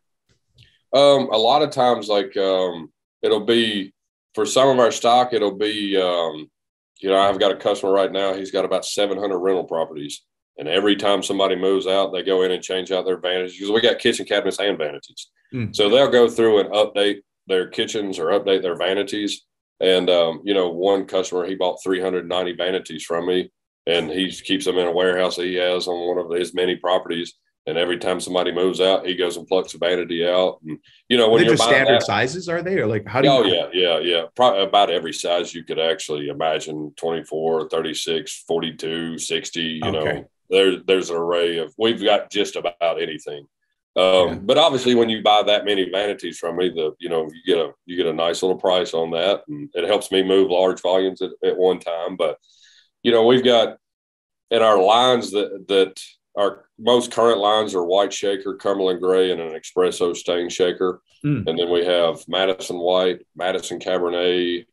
A lot of times, it'll be, for some of our stock, it'll be, I've got a customer right now. He's got about 700 rental properties. And every time somebody moves out, they go in and change out their vanities, because we got kitchen cabinets and vanities. So they'll go through and update their kitchens or update their vanities. And, one customer, he bought 390 vanities from me, and he keeps them in a warehouse that he has on one of his many properties. And every time somebody moves out, he goes and plucks a vanity out. And, when you're just standard sizes, are they? Or like, how do you? Oh, yeah. Probably about every size you could actually imagine: 24, 36, 42, 60, okay. There's an array we've got just about anything. But obviously, when you buy that many vanities from me, you get a nice little price on that, and it helps me move large volumes at one time. But we've got in our lines that our most current lines are white shaker, Cumberland gray, and an espresso stain shaker. And then we have Madison white, Madison Cabernet,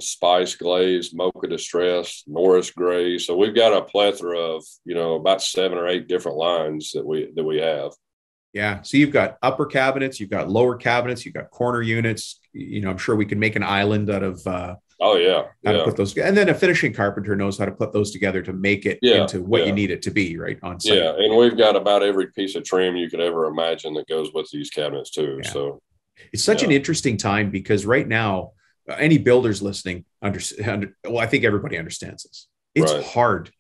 spice glaze, mocha distress, Norris gray. So we've got a plethora of about 7 or 8 different lines that we have. Yeah. So you've got upper cabinets, you've got lower cabinets, you've got corner units. I'm sure we can make an island out of how to put those, and then a finishing carpenter knows how to put those together to make it into what you need it to be, right, on site. Yeah, and we've got about every piece of trim you could ever imagine that goes with these cabinets too. Yeah. So it's such an interesting time, because right now, any builders listening I think everybody understands this. It's hard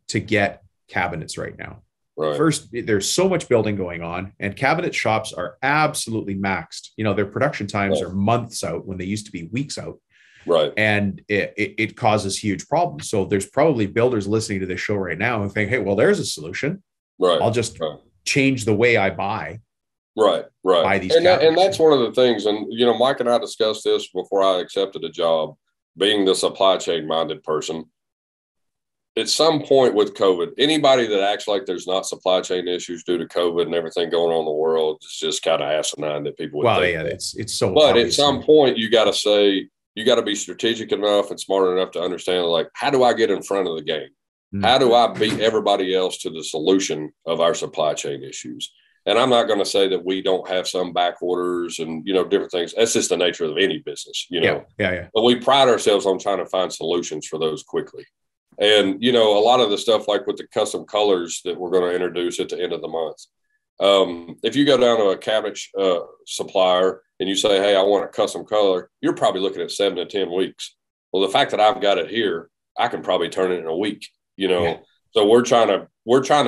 to get cabinets right now. Right. First, there's so much building going on, and cabinet shops are absolutely maxed. Their production times are months out when they used to be weeks out. Right. And it causes huge problems. So there's probably builders listening to this show right now and think, hey, well, there's a solution. Right. I'll just change the way I buy. Right. Buy these cabinets. And that's one of the things. And, Mike and I discussed this before I accepted a job, being the supply chain minded person. At some point with COVID, anybody that acts like there's not supply chain issues due to COVID and everything going on in the world is just kind of asinine that people would think. It's so. But at some point, you got to be strategic enough and smart enough to understand, like, how do I get in front of the game? How do I beat everybody else to the solution of our supply chain issues? And I'm not going to say that we don't have some back orders and, different things. That's just the nature of any business, Yeah. But we pride ourselves on trying to find solutions for those quickly. And, a lot of the stuff, like with the custom colors that we're going to introduce at the end of the month. If you go down to a cabinet supplier and you say, hey, I want a custom color, you're probably looking at 7 to 10 weeks. Well, the fact that I've got it here, I can probably turn it in a week, So we're trying to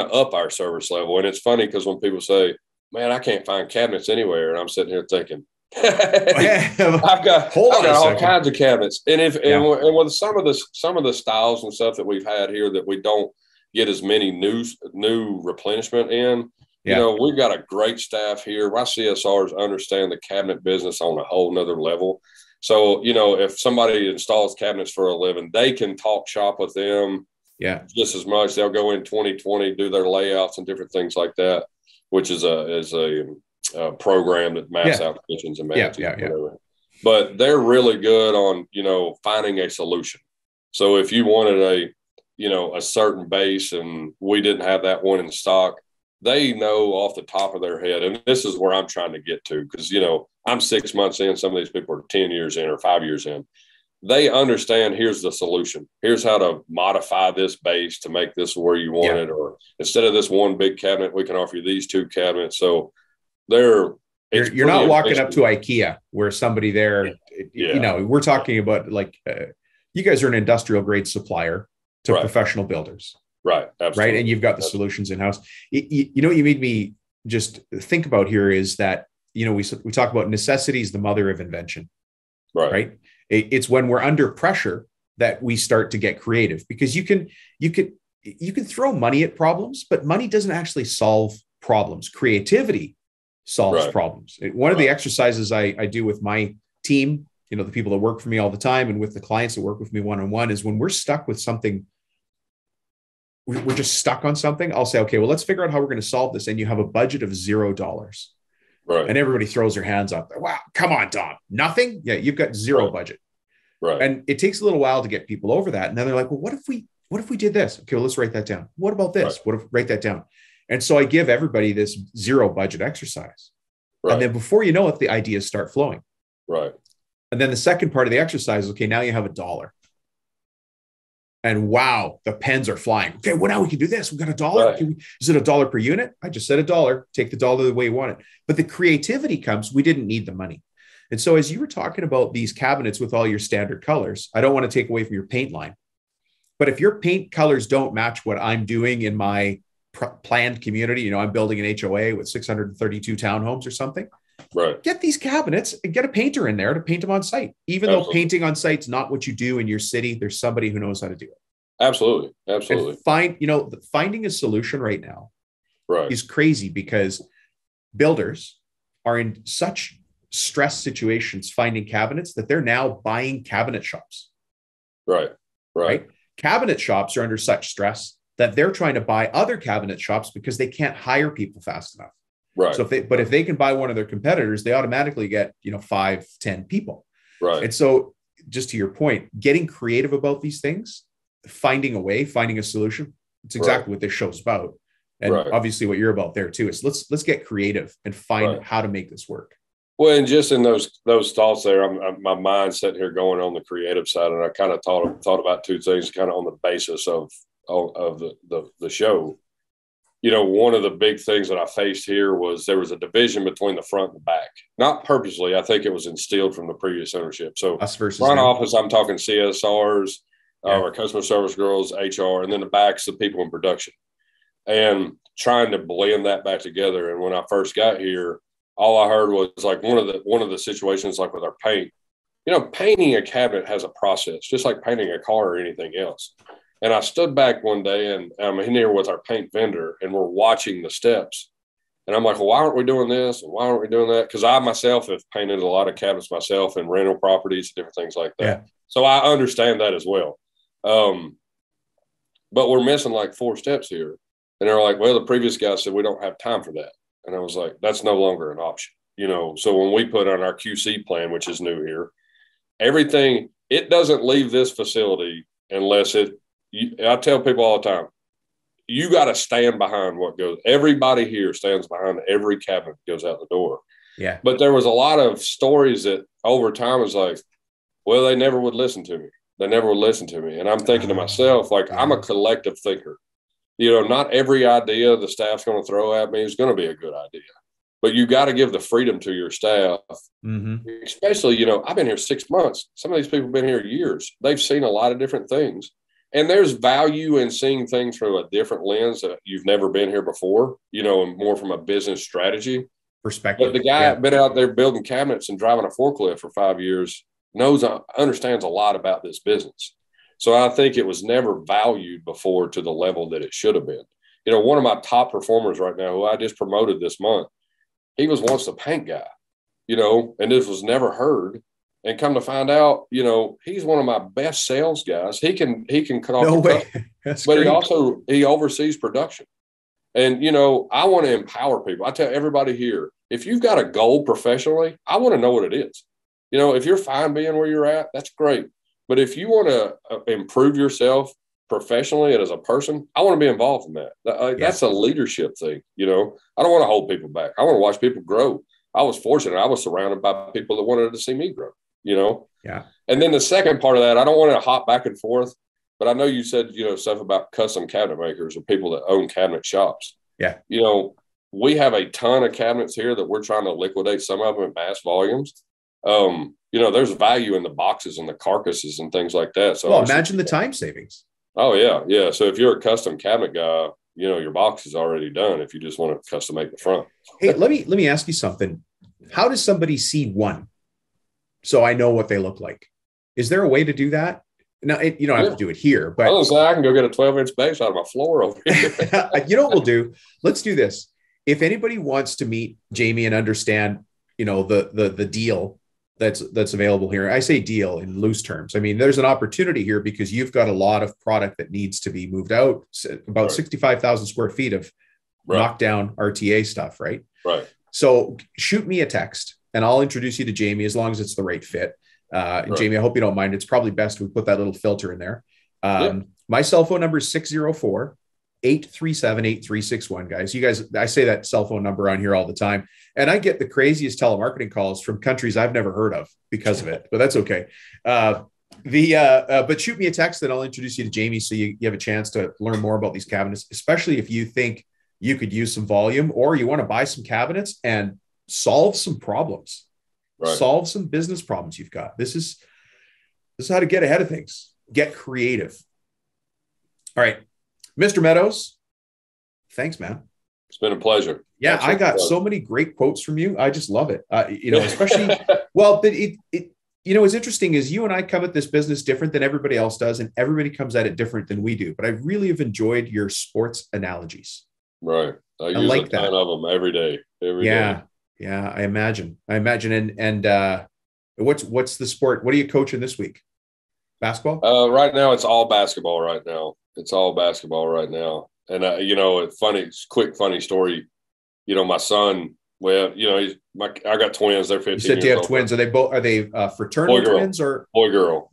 up our service level. And it's funny because when people say, man, I can't find cabinets anywhere, and I'm sitting here thinking, I've got all kinds of cabinets. And and with some of the styles and stuff that we've had here that we don't get as many new replenishment in, we've got a great staff here. My CSRs understand the cabinet business on a whole nother level. So, if somebody installs cabinets for a living, they can talk shop with them just as much. They'll go in 2020, do their layouts and different things like that, which is a program that maps out kitchens and vanities. But they're really good on, finding a solution. So if you wanted a certain base and we didn't have that one in stock, they know off the top of their head. And this is where I'm trying to get to, because, I'm 6 months in. Some of these people are 10 years in or 5 years in. They understand, here's the solution. Here's how to modify this base to make this where you want it. Or instead of this one big cabinet, we can offer you these 2 cabinets. So you're not walking up to IKEA where somebody there, we're talking about you guys are an industrial grade supplier to professional builders. Right. Absolutely. Right. And you've got the solutions in-house. You made me just think about here is that, we talk about necessity is the mother of invention, right? It's when we're under pressure that we start to get creative, because you can throw money at problems, but money doesn't actually solve problems. Creativity solves problems. One of the exercises I do with my team, the people that work for me all the time, and with the clients that work with me one-on-one, is when we're stuck with something, we're just stuck on something, I'll say, okay, well, let's figure out how we're going to solve this. And you have a budget of $0. Right. And everybody throws their hands up. Wow, come on, Dom. Nothing? Yeah, you've got zero budget. Right. And it takes a little while to get people over that. And then they're like, well, what if we did this? Okay, well, let's write that down. What about this? What if write that down? And so I give everybody this zero budget exercise. And then before you know it, the ideas start flowing. Right. And then the second part of the exercise is, okay, now you have $1. And wow, the pens are flying. Okay, well, now we can do this. We got $1. Right. Is it $1 per unit? I just said $1. Take the dollar the way you want it. But the creativity comes, we didn't need the money. And so as you were talking about these cabinets with all your standard colors, I don't want to take away from your paint line. But if your paint colors don't match what I'm doing in my planned community, I'm building an HOA with 632 townhomes or something. Right. Get these cabinets and get a painter in there to paint them on site. Even though painting on site's not what you do in your city, there's somebody who knows how to do it. Absolutely. And finding a solution right now is crazy, because builders are in such stress situations finding cabinets that they're now buying cabinet shops. Right. Cabinet shops are under such stress that they're trying to buy other cabinet shops because they can't hire people fast enough. Right. So if they can buy one of their competitors, they automatically get, 5, 10 people. Right. And so just to your point, getting creative about these things, finding a way, finding a solution, it's exactly what this show's about. And obviously what you're about there too is let's get creative and find how to make this work. Well, and just in those thoughts there, my mind's sitting here going on the creative side, and I kind of thought about two things kind of on the basis of the show. One of the big things that I faced here was there was a division between the front and the back. Not purposely. I think it was instilled from the previous ownership. So front office, I'm talking CSRs, our customer service girls, HR, and then the back's the people in production. And trying to blend that back together. And when I first got here, all I heard was like one of the situations, like with our paint, painting a cabinet has a process, just like painting a car or anything else. And I stood back one day, and I'm in here with our paint vendor, and we're watching the steps. And I'm like, well, why aren't we doing this? And why aren't we doing that? Because I myself have painted a lot of cabinets myself in rental properties, different things like that. Yeah. So I understand that as well. But we're missing like 4 steps here. And they're like, well, the previous guy said we don't have time for that. And I was like, that's no longer an option. So when we put on our QC plan, which is new here, everything, it doesn't leave this facility unless I tell people all the time, you got to stand behind what goes. Everybody here stands behind every cabinet that goes out the door. Yeah. But there was a lot of stories that over time was like, well, they never would listen to me. They never would listen to me. And I'm thinking to myself, like, I'm a collective thinker. Not every idea the staff's going to throw at me is going to be a good idea. But you got to give the freedom to your staff. Mm-hmm. Especially, I've been here 6 months. Some of these people have been here years. They've seen a lot of different things. And there's value in seeing things from a different lens that you've never been here before, and more from a business strategy perspective. But the guy been out there building cabinets and driving a forklift for 5 years, understands a lot about this business. So I think it was never valued before to the level that it should have been. One of my top performers right now, who I just promoted this month, he was once the paint guy, and this was never heard. And come to find out, he's one of my best sales guys. He can cut off. No way. But great. he oversees production. And, I want to empower people. I tell everybody here, if you've got a goal professionally, I want to know what it is. If you're fine being where you're at, that's great. But if you want to improve yourself professionally and as a person, I want to be involved in that. That's a leadership thing. I don't want to hold people back. I want to watch people grow. I was fortunate. I was surrounded by people that wanted to see me grow. Yeah. And then the second part of that, I don't want to hop back and forth, but I know you said, stuff about custom cabinet makers or people that own cabinet shops. Yeah. We have a ton of cabinets here that we're trying to liquidate, some of them in mass volumes. There's value in the boxes and the carcasses and things like that. So imagine the time savings. Oh yeah. Yeah. So if you're a custom cabinet guy, your box is already done if you just want to custom make the front. Hey, let me ask you something. How does somebody see one? So I know what they look like. Is there a way to do that? No, you don't have to do it here, but I can go get a 12-inch base out of my floor over here. You know what we'll do? Let's do this. If anybody wants to meet Jamie and understand, the deal that's available here, I say deal in loose terms. I mean, there's an opportunity here because you've got a lot of product that needs to be moved out, about 65,000 square feet of knockdown RTA stuff, right? Right. So shoot me a text and I'll introduce you to Jamie as long as it's the right fit. Jamie, I hope you don't mind. It's probably best we put that little filter in there. My cell phone number is 604-837-8361, guys. You guys, I say that cell phone number on here all the time. And I get the craziest telemarketing calls from countries I've never heard of because of it, but that's okay. But shoot me a text and I'll introduce you to Jamie so you have a chance to learn more about these cabinets, especially if you think you could use some volume or you want to buy some cabinets and solve some problems. Solve some business problems you've got. This is how to get ahead of things. Get creative. All right, Mr. Meadows, thanit's man. It's been a pleasure. Yeah, I got so many great quotes from you. I just love it. Especially well, but what's interesting is you and I come at this business different than everybody else does, and everybody comes at it different than we do. But I really have enjoyed your sports analogies. Right, I use like a ton of them every day. Yeah, I imagine. And what's the sport? What are you coaching this week? Basketball? Right now, it's all basketball right now. And, quick funny story. My son, I got twins. They're 15 You said you have twins. Are they fraternal twins or? Boy, girl.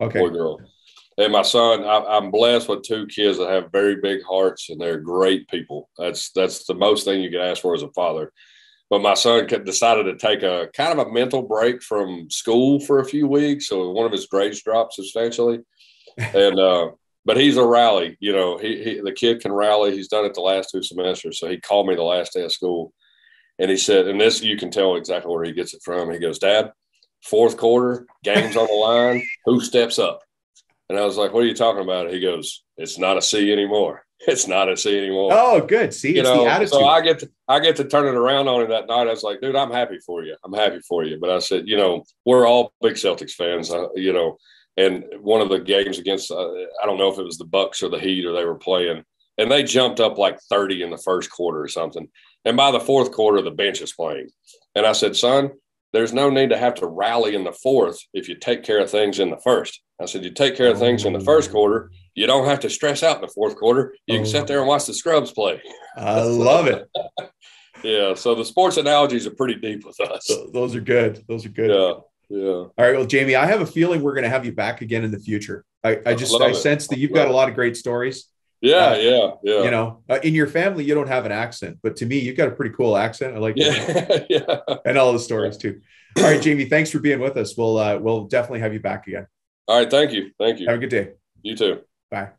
Okay. Boy, girl. And my son, I'm blessed with two kids that have very big hearts and they're great people. That's the most thing you can ask for as a father. But my son decided to take a kind of a mental break from school for a few weeks. So one of his grades dropped substantially. And, but he's a rally, the kid can rally. He's done it the last 2 semesters. So he called me the last day of school and he said, and this, you can tell exactly where he gets it from. He goes, Dad, fourth quarter, game's on the line. Who steps up? And I was like, what are you talking about? He goes, it's not a C anymore. It's not a C anymore. Oh, good. See, it's the attitude. So I get to turn it around on him that night. I was like, dude, I'm happy for you. But I said, we're all big Celtics fans, and one of the games against, I don't know if it was the Bucks or the Heat or they were playing, and they jumped up like 30 in the first quarter or something. And by the fourth quarter, the bench is playing. And I said, son, there's no need to have to rally in the fourth if you take care of things in the first. I said, you take care of things in the first quarter, you don't have to stress out in the fourth quarter. You can sit there and watch the scrubs play. I love it. Yeah. So the sports analogies are pretty deep with us. Those are good. Yeah. All right. Well, Jamie, I have a feeling we're going to have you back again in the future. I sense that you've got a lot of great stories. Yeah. In your family, you don't have an accent, but to me, you've got a pretty cool accent. I like that. Yeah. And all the stories too. All right, Jamie, thanks for being with us. We'll definitely have you back again. All right. Thank you. Have a good day. You too. Bye.